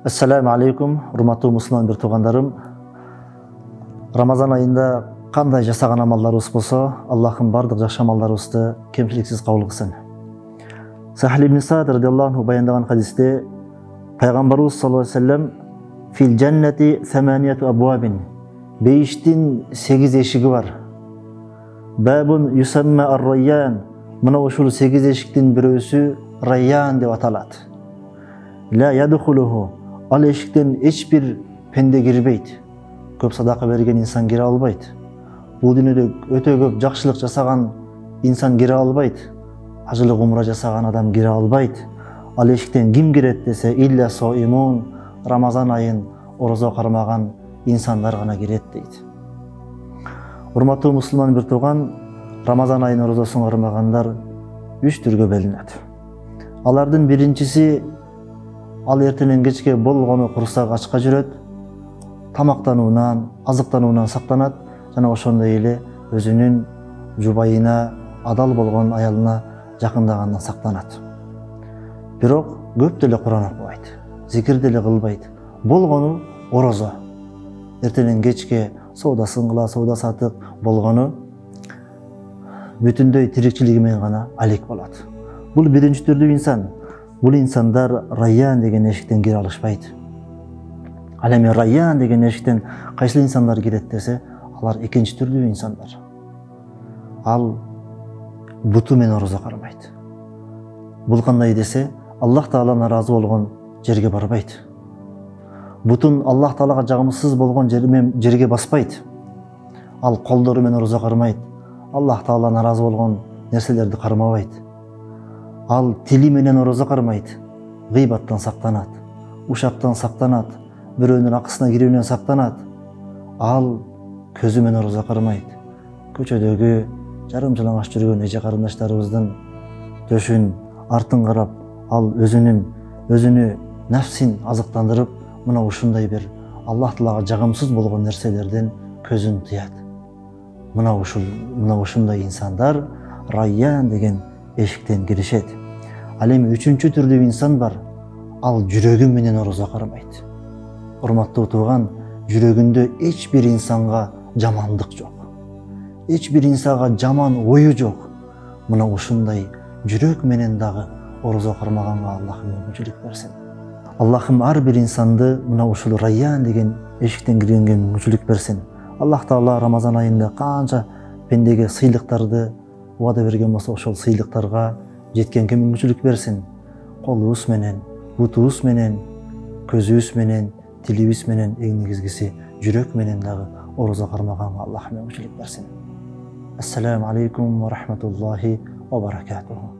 Assalamu alaikum, урматтуу мусулман бир туугандарым. Рамазан айында кандай жасаган амалдарыбыз болсо, Аллахым бардык жакшы амалдарыбызды кемчиликсиз кабыл кылсын. Сахил ибн Саад радиаллаху анху баяндаган хадисте пайгамбарыбыз саллаллаху алейхи ва саллям фил джаннати саманияту абуабин, бейиштин 8 эшиги бар. Бабун юсамма ар-райян, мына ушул 8 эшиктин бирөөсү райян деп аталат. Ла ядхулуху, ал эшиктен эч бир пенде кирбейт. Көп садака берген инсан кире албайт. Бул дүйнөдө өтө көп жакшылык жасаган инсан кире албайт. Ажылык умра жасаган адам кире албайт. Ал эшиктен ким кирет десе, илля соимун, Рамазан айын орозо кармаган инсандар гана кирет дейт. Урматтуу мусулман бир тууган, Рамазан айын орозосун кармагандар 3 түргө бөлүнөт. Алардын биринчиси, ал эртенен кечке болгону курсак ачка жүрөт, тамактануунан, азыктануунан сактанат, жана ошондой эле өзүнүн жубайына, адал болгон аялына жакындагандан сактанат. Бирок көп деле Куран окубайт, зикир деле кылбайт. Болгону орозо. Эртенен кечке соодасын кыла, соода сатып болгону бүтүндөй тирикчилиги менен гана алек болот. Бул биринчи түрдүү инсан. Бул инсандар райян деген эшиктен кире алышпайт. Ал эми райян деген эшиктен кайсы инсандар кирет десе, алар экинчи түрдүү инсандар. Ал буту менен орозо кармайт. Бул кандай десе, Аллах Таала наразы болгон жерге барбайт. Бутун Аллах Таалага жагымсыз болгон жерге баспайт. Ал колдору менен орозо кармайт. Аллах Таала наразы болгон нерселерди кармабайт. Ал тили менен орозо кармайт. Гыйбаттан сактанат, ушактан сактанат, бирөөнүн акысына кирүүнөн сактанат. Ал көзү менен орозо кармайт. Көчөдөгү жарым жалаңаш жүргөн эже карындаштарыбыздын төшүн, артын карап, ал өзүнү нафсин азыктандырып, мына ушундай бир Аллах Таалага жагымсыз болгон нерселерден көзүн тыят. Мына ушундай инсандар райян деген эшиктен киришет. Ал эми үчүнчү түрдүү инсан бар. Ал жүрөгү менен орозо кармайт. Урматтуу тууган, жүрөгүндө эч бир инсанга жамандык жок. Эч бир инсанга жаман ою жок. Мына ушундай жүрөк менен дагы орозо кармаганга Аллахым мүмкүнчүлүк берсин. Аллахым ар бир инсанды мына ушул райян деген эшиктен киргенге мүмкүнчүлүк берсин. Аллах Таала Рамазан айында канча пендеге сыйлыктарды вада берген болсо, ошол сыйлыктарга жеткенге мүмкүнчүлүк берсин. Колубуз менен, бутубуз менен, көзүбүз менен, тилибиз менен, эң негизгиси жүрөк менен дагы орозо кармаганга Аллах мүмкүнчүлүк берсин. Ассаламу алейкум ва рахматуллахи ва баракатуху.